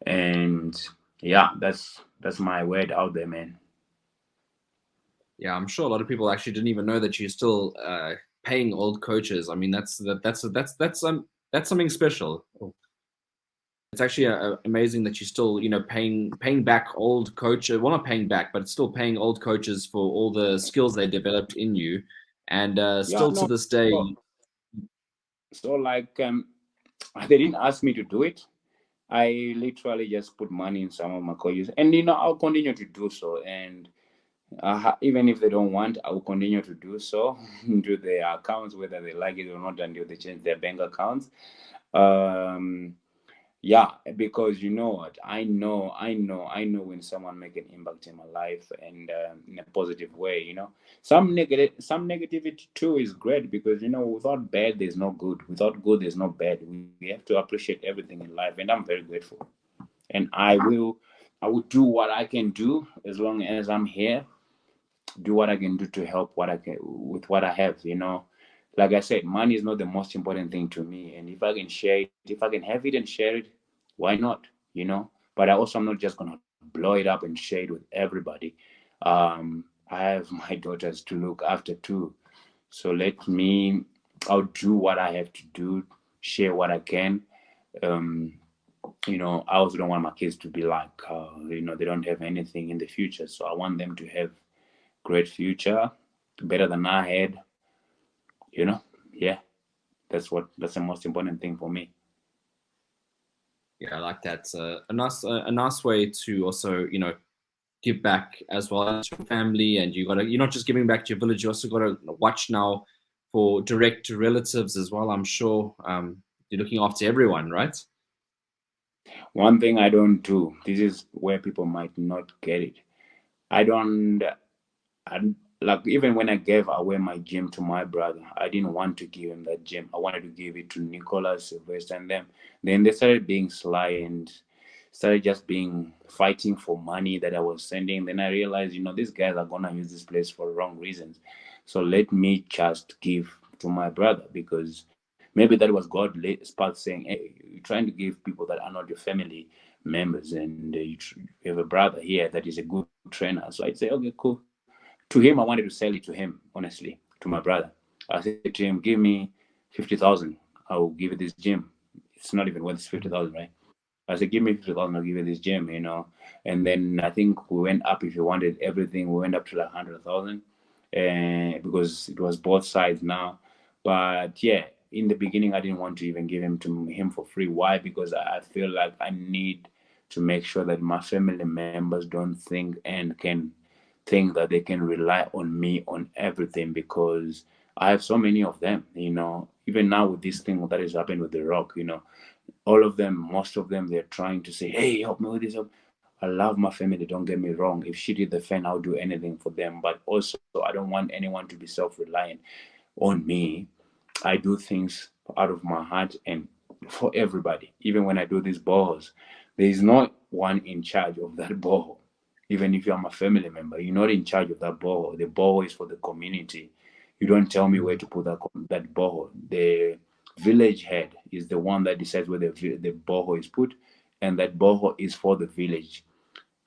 And yeah, that's my word out there, man. Yeah, I'm sure a lot of people actually didn't even know that you're still paying old coaches. I mean, that's something special. It's actually amazing that you're still, paying back old coaches. Well, not paying back, but still paying old coaches for all the skills they developed in you, and Yeah, still to no. this day. So, so like, they didn't ask me to do it. I literally just put money in some of my coaches, and you know, I'll continue to do so. And even if they don't want, I will continue to do so to their accounts, whether they like it or not, until they change their bank accounts. Um, yeah, because you know what, I know when someone make an impact in my life, and in a positive way, you know. Some negativity too is great, because you know, without bad there's no good, without good there's no bad. We have to appreciate everything in life, and I'm very grateful. And I will do what I can do as long as I'm here, do what I can do to help what I can with what I have, you know. Like I said, money is not the most important thing to me. And if I can share it, if I can have it and share it, why not? You know. But I also, I'm not just gonna blow it up and share it with everybody. I have my daughters to look after too. So let me, I'll do what I have to do, share what I can. Um, I also don't want my kids to be like, they don't have anything in the future. So I want them to have great future, better than I had. You know, yeah, that's the most important thing for me. Yeah, I like that. A nice way to also, give back as well as your family, and you're not just giving back to your village. You also got to watch now for direct relatives as well. I'm sure you're looking after everyone, right? One thing I don't do. This is where people might not get it. I don't. And like even when I gave away my gym to my brother, I didn't want to give him that gym. I wanted to give it to Nicholas, Sylvester, and them. Then they started being sly and started just being fighting for money that I was sending. Then I realized, these guys are gonna use this place for wrong reasons. So let me just give to my brother, because maybe that was God part saying, "Hey, you're trying to give people that are not your family members, and you have a brother here that is a good trainer." So I'd say, "Okay, cool." To him, I wanted to sell it to him, honestly, to my brother. I said to him, "Give me 50,000. I will give you this gym. It's not even worth 50,000, right?" I said, "Give me 50,000. I'll give you this gym." And then I think we went up. If you wanted everything, we went up to like 100,000, and because it was both sides now. But yeah, in the beginning, I didn't want to even give him for free. Why? Because I feel like I need to make sure that my family members don't think that they can rely on me on everything, because I have so many of them. Even now with this thing that has happened with The Rock, all of them, most of them, they're trying to say, "Hey, help me with this." I love my family, don't get me wrong. If she did the fan, I'll do anything for them. But also, I don't want anyone to be self reliant on me. I do things out of my heart and for everybody. Even when I do these boreholes, there is not one in charge of that borehole. Even if you're my family member, you're not in charge of that borehole. The borehole is for the community. You don't tell me where to put that borehole. The village head is the one that decides where the borehole is put, and that borehole is for the village.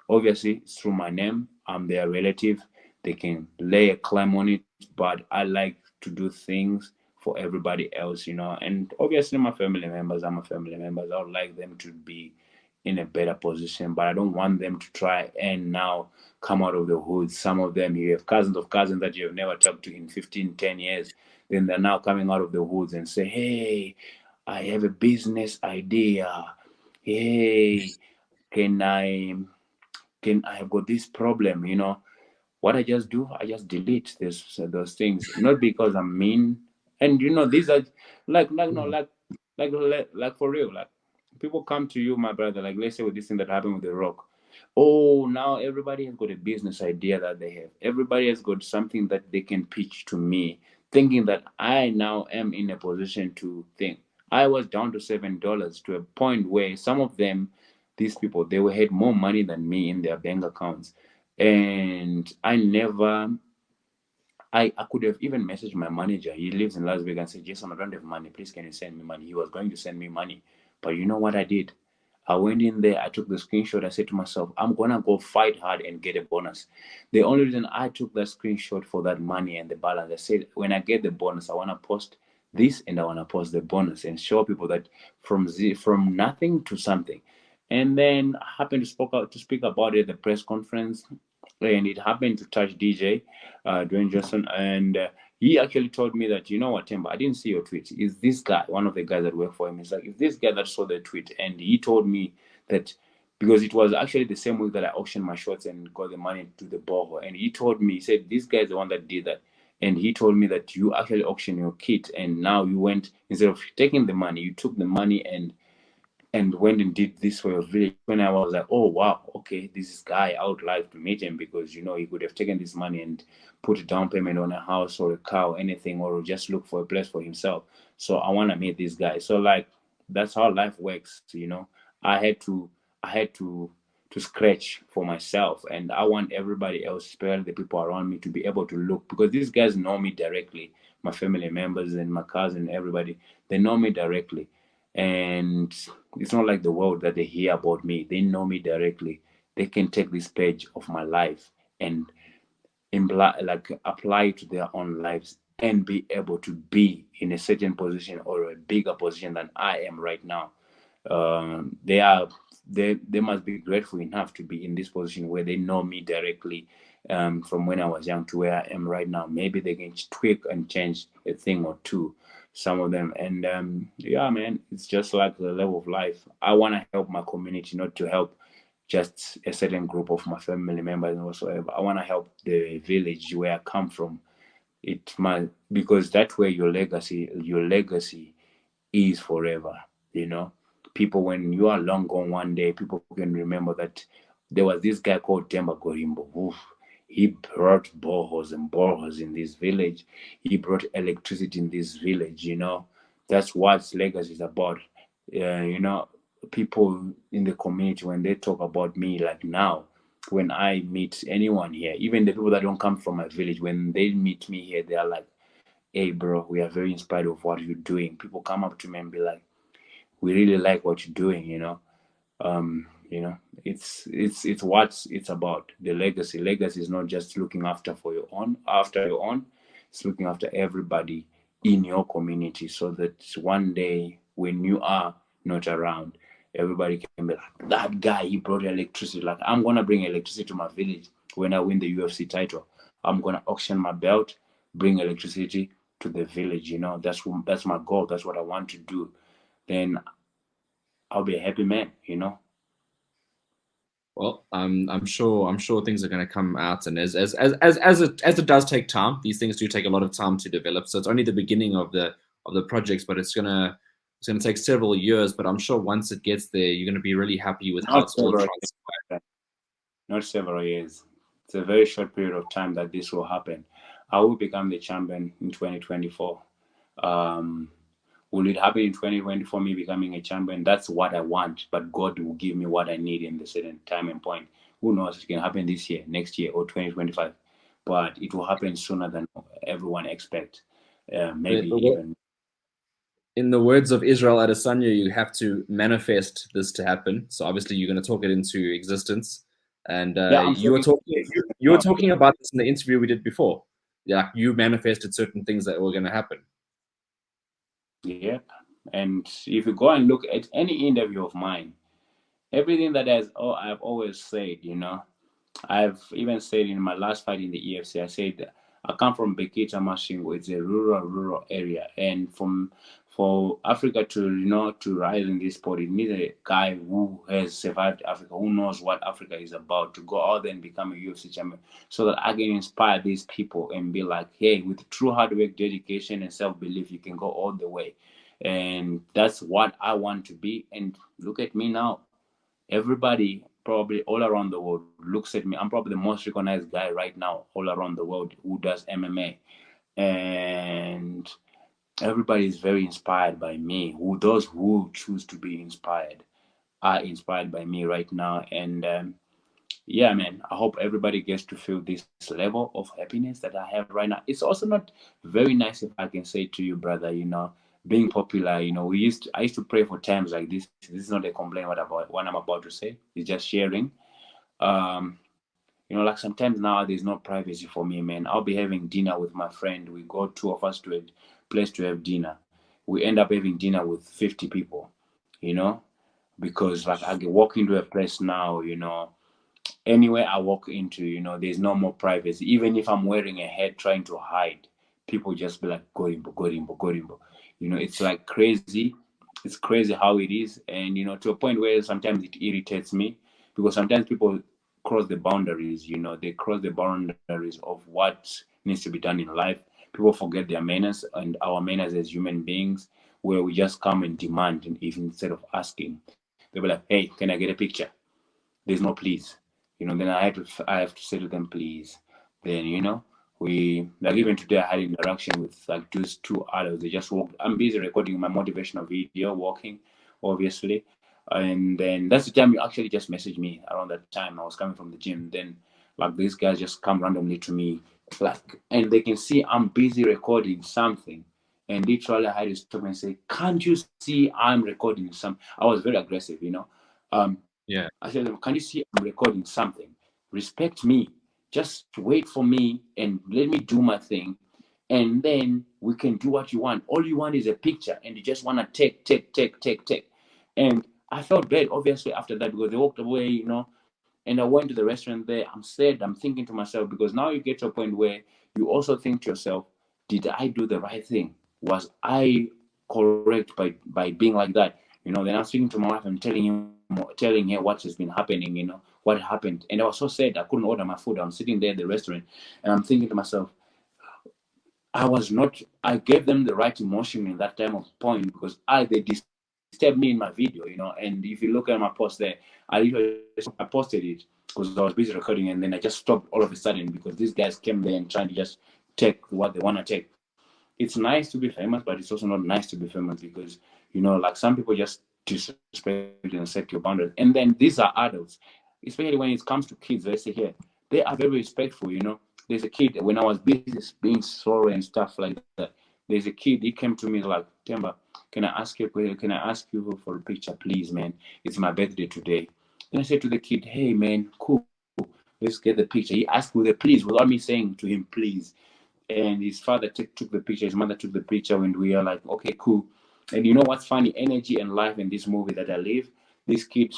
Obviously, it's through my name. I'm their relative. They can lay a claim on it, but I like to do things for everybody else. And obviously, my family members are my family members. I would like them to be in a better position, but I don't want them to try and now come out of the woods. Some of them, you have cousins of cousins that you have never talked to in 15, 10 years. Then they're now coming out of the woods and say, "Hey, I have a business idea. Hey, can I I have got this problem. What I just do, I just delete those things, not because I'm mean. And these are like no like for real. Like people come to you, my brother. Like let's say with this thing that happened with The Rock. Oh, now everybody has got a business idea that they have. Everybody has got something that they can pitch to me, thinking that I now am in a position to think. I was down to $7 to a point where some of them, these people, they were had more money than me in their bank accounts, and I could have even messaged my manager. He lives in Las Vegas and said, "Jason, I don't have money. Please, can you send me money?" He was going to send me money. But you know what I did? I went in there, I took the screenshot. I said to myself, I'm going to go fight hard and get a bonus. The only reason I took that screenshot for that money and the balance, I said, when I get the bonus, I want to post this and I want to post the bonus and show people that from nothing to something. And then I happened to speak about it at the press conference, and it happened to touch DJ, Dwayne Johnson, and he actually told me that, "You know what, Themba, I didn't see your tweet. Is this guy one of the guys that work for him?" He's like, "If this guy that saw the tweet," and he told me that because it was actually the same week that I auctioned my shorts and got the money to the borehole, and he told me, he said, "This guy is the one that did that." And he told me that you actually auctioned your kit, and now you went, instead of taking the money, you took the money and went and did this for your village. When I was like, "Oh wow, okay, this is guy, I would like to meet him," because he could have taken this money and put a down payment on a house or a car or anything, or just look for a place for himself. So I want to meet this guy. So like that's how life works. I had to to scratch for myself. And I want everybody else, especially the people around me, to be able to look, because these guys know me directly. My family members and my cousin, everybody, they know me directly. And it's not like the world that they hear about me. They know me directly. They can take this page of my life and like apply it to their own lives and be able to be in a certain position or a bigger position than I am right now. They are they must be grateful enough to be in this position where they know me directly, from when I was young to where I am right now. Maybe they can tweak and change a thing or two, some of them. And yeah, man, it's just like the level of life. I want to help my community, not to help just a certain group of my family members and whatsoever. I want to help the village where I come from. It might, because that's where your legacy is forever. You know, people, when you are long gone one day, people can remember that there was this guy called Themba Gorimbo. Oof, he brought boreholes and boreholes in this village. He brought electricity in this village. That's what legacy is about. You know, people in the community, when they talk about me, like now, when I meet anyone here, even the people that don't come from my village, when they meet me here, they are like, "Hey, bro, we are very inspired of what you're doing." People come up to me and be like, "We really like what you're doing." It's what it's about. The legacy is not just looking after your own. It's looking after everybody in your community, so that one day when you are not around, everybody can be like, "That guy, he brought electricity." Like, I'm gonna bring electricity to my village when I win the UFC title. I'm gonna auction my belt, bring electricity to the village. That's my goal. That's what I want to do. Then I'll be a happy man. Well, I'm sure things are going to come out, and as it does take time, these things do take a lot of time to develop. So it's only the beginning of the projects, but it's gonna take several years. But I'm sure once it gets there, you're going to be really happy with how Not it's all several transpired. years, not several years. It's a very short period of time that this will happen. I will become the champion in 2024. Um, will it happen in 2024, me becoming a champion? That's what I want, but God will give me what I need in the certain time and point. Who knows? It can happen this year, next year, or 2025, but it will happen sooner than everyone expect. Maybe even. In the words of Israel Adesanya, you have to manifest this to happen. So obviously, you're going to talk it into existence. And Yeah, I'm you were talking. talking you were talking about this in the interview we did before. Yeah, you manifested certain things that were going to happen. Yep. And if you go and look at any interview of mine, everything that I've always said, I've even said in my last fight in the EFC, I said I come from Bekita Mashingo. It's a rural area, and for Africa to rise in this sport, it needs a guy who has survived Africa, who knows what Africa is about, to go out there and become a UFC champion, so that I can inspire these people and be like, hey, with true hard work, dedication, and self belief, you can go all the way. And that's what I want to be. And look at me now. Everybody probably all around the world looks at me. I'm probably the most recognized guy right now all around the world who does MMA. And everybody is very inspired by me. Those who choose to be inspired are inspired by me right now. And yeah, man, I hope everybody gets to feel this level of happiness that I have right now. It's also not very nice, if I can say to you, brother, being popular. I used to pray for times like this. This is not a complaint what I'm about to say. It's just sharing. Um, like sometimes now there's no privacy for me, man. I'll be having dinner with my friend. We go, two of us, to a place to have dinner. We end up having dinner with 50 people, you know, because like I can walk into a place now, anywhere I walk into, there's no more privacy. Even if I'm wearing a hat trying to hide, people just be like, Gorimbo, Gorimbo, Gorimbo. It's like crazy. It's crazy how it is. And, to a point where sometimes it irritates me, because sometimes people cross the boundaries, they cross the boundaries of what needs to be done in life. People forget their manners and our manners as human beings, where we just come and demand, and even instead of asking, they'll be like, hey, can I get a picture? There's no please. Then I have to say to them, please. Then we, like, even today I had interaction with like those two others. They just walked. I'm busy recording my motivational video, walking, obviously. And then that's the time you actually just messaged me. Around that time I was coming from the gym. Then like these guys just come randomly to me, like, and they can see I'm busy recording something, and literally I had to stop and say, can't you see I'm recording some? I was very aggressive, you know. Yeah. I said to them, can you see I'm recording something? Respect me. Just wait for me and let me do my thing. And then we can do what you want. All you want is a picture and you just want to take. And I felt bad, obviously, after that because they walked away, you know. And I went to the restaurant there. I'm sad. I'm thinking to myself, because now you get to a point where you also think to yourself, did I do the right thing? Was I correct by being like that? You know, then I'm speaking to my wife and telling her what has been happening, you know, what happened. And I was so sad I couldn't order my food. I'm sitting there at the restaurant and I'm thinking to myself, I gave them the right emotion in that time of point, because they disturbed me in my video, you know. And if you look at my post there, I posted it because I was busy recording, and then I just stopped all of a sudden because these guys came there and trying to just take what they want to take. It's nice to be famous, but it's also not nice to be famous, because you know, like, some people just disrespect and set your boundaries. And then these are adults, especially when it comes to kids. They say here, they are very respectful, you know. There's a kid, when I was busy being sorry and stuff like that, there's a kid, he came to me like, Themba, can I ask you for a picture, please, man? It's my birthday today. Then I said to the kid, hey man, cool, let's get the picture. He asked with a please without me saying to him please. And his father took the picture, his mother took the picture, and we are like, okay, cool. And you know what's funny? Energy and life in this movie that I live. This kid,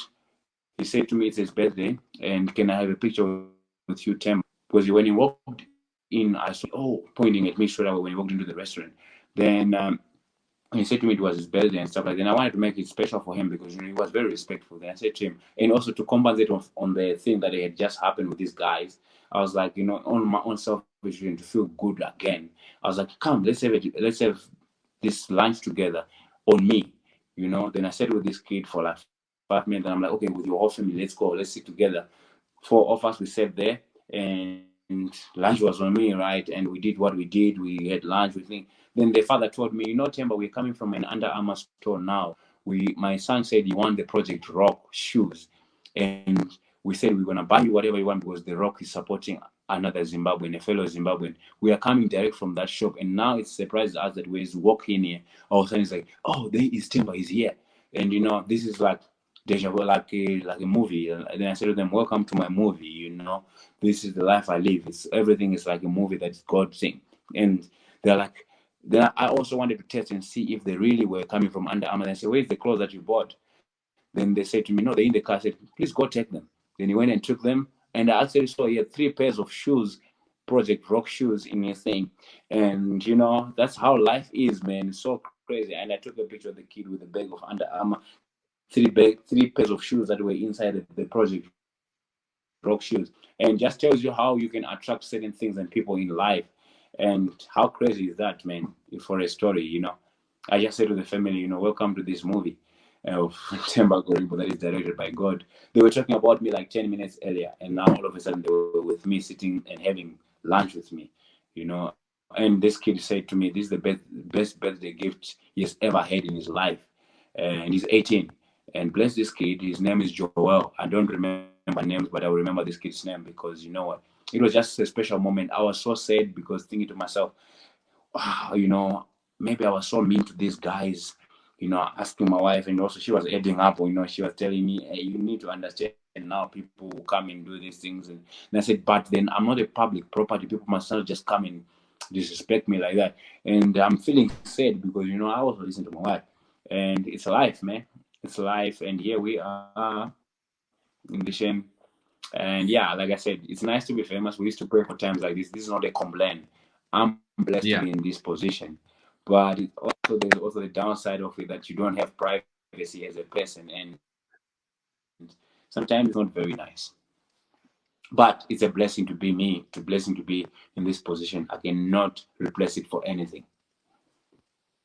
he said to me, it's his birthday, and can I have a picture with you, Themba? Because when he walked in, I saw, oh, pointing at me straight away when he walked into the restaurant. Then he said to me it was his birthday and stuff like that. And I wanted to make it special for him because, you know, he was very respectful. Then I said to him, and also to compensate on the thing that had just happened with these guys, I was like, you know, on my own selfish reason to feel good again. I was like, come, let's have this lunch together on me, you know. Then I sat with this kid for like 5 minutes, and I'm like, okay, with your whole family, let's go, let's sit together. Four of us, we sat there, and lunch was on me, right? And we did what we did. We had lunch, we think. Then the father told me, you know, Themba, we're coming from an Under Armour store now. My son said he want the Project Rock shoes, and we said we're gonna buy you whatever you want because the Rock is supporting another Zimbabwean, a fellow Zimbabwean. We are coming direct from that shop, and now it surprised us that we walk in here. All of a sudden, it's like, oh, there is Themba, he's here, and you know, this is like deja vu, like a movie. And then I said to them, welcome to my movie. You know, this is the life I live. It's everything is like a movie that God thing, and they're like. Then I also wanted to test and see if they really were coming from Under Armour. And I said, where's the clothes that you bought? Then they said to me, no, they're in the car. I said, please go take them. Then he went and took them. And I actually saw he had 3 pairs of shoes, Project Rock shoes in his thing. And, you know, that's how life is, man. It's so crazy. And I took a picture of the kid with a bag of Under Armour, 3 pairs of shoes that were inside the Project Rock shoes. And just tells you how you can attract certain things and people in life. And how crazy is that, man, for a story, you know? I just said to the family, you know, welcome to this movie of Themba Gorimbo that is directed by God. They were talking about me like 10 minutes earlier, and now all of a sudden they were with me sitting and having lunch with me, you know. And this kid said to me, this is the best birthday gift he has ever had in his life. And he's 18. And bless this kid, his name is Joel. I don't remember names, but I will remember this kid's name because, you know what? It was just a special moment. I was so sad because thinking to myself, wow, you know, maybe I was so mean to these guys, you know, asking my wife, and also she was adding up, you know, she was telling me, hey, you need to understand now people will come and do these things. And I said, but then I'm not a public property. People must not just come and disrespect me like that. And I'm feeling sad because, you know, I also listen to my wife. And it's life, man. It's life. And here we are in the shame. And yeah, like I said, it's nice to be famous. We used to pray for times like this. This is not a complaint. I'm blessed to be in this Yeah. position. But there's also the downside of it that you don't have privacy as a person. And sometimes it's not very nice. But it's a blessing to be me, to blessing to be in this position. I cannot replace it for anything.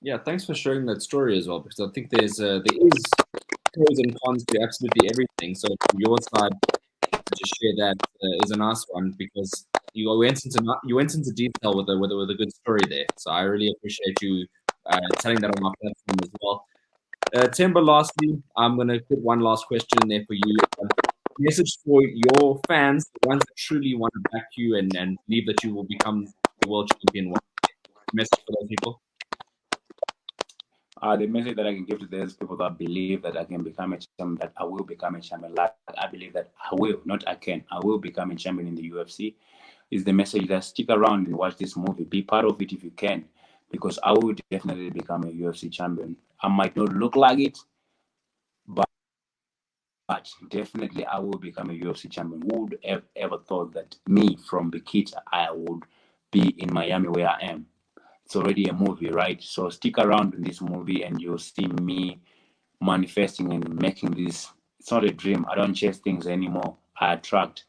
Yeah, thanks for sharing that story as well, because I think there is pros and cons to absolutely everything. So from your side, to just share that is a nice one because you went into detail with a good story there. So I really appreciate you telling that on my platform as well. Timber, lastly, I'm going to put one last question in there for you. Message for your fans, the ones that truly want to back you and believe that you will become the world champion. One message for those people. The message that I can give to those people that believe that I can become a champion, that I will become a champion, like I believe that I will, not I can, I will become a champion in the UFC, is the message that stick around and watch this movie. Be part of it if you can, because I will definitely become a UFC champion. I might not look like it, but definitely I will become a UFC champion. Who would have ever thought that me from the kids I would be in Miami where I am? It's already a movie, right? So stick around in this movie and you'll see me manifesting and making this. It's not a dream. I don't chase things anymore. I attract.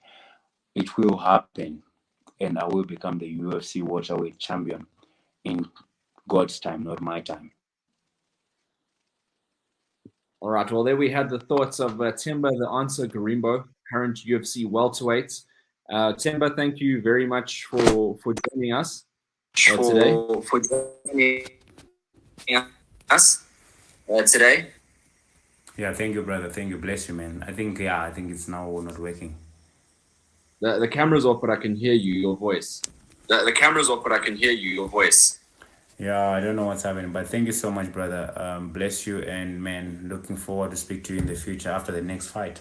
It will happen, and I will become the UFC welterweight champion in God's time, not my time. All right. Well, there we had the thoughts of Themba, the answer Gorimbo, current UFC welterweight. Themba, thank you very much for joining us today. For joining us today. Yeah, thank you, brother. Thank you. Bless you, man. I think it's now not working. The camera's off, but I can hear you, your voice. The camera's off, but I can hear you, your voice. Yeah, I don't know what's happening, but thank you so much, brother. Bless you, and man, looking forward to speak to you in the future after the next fight.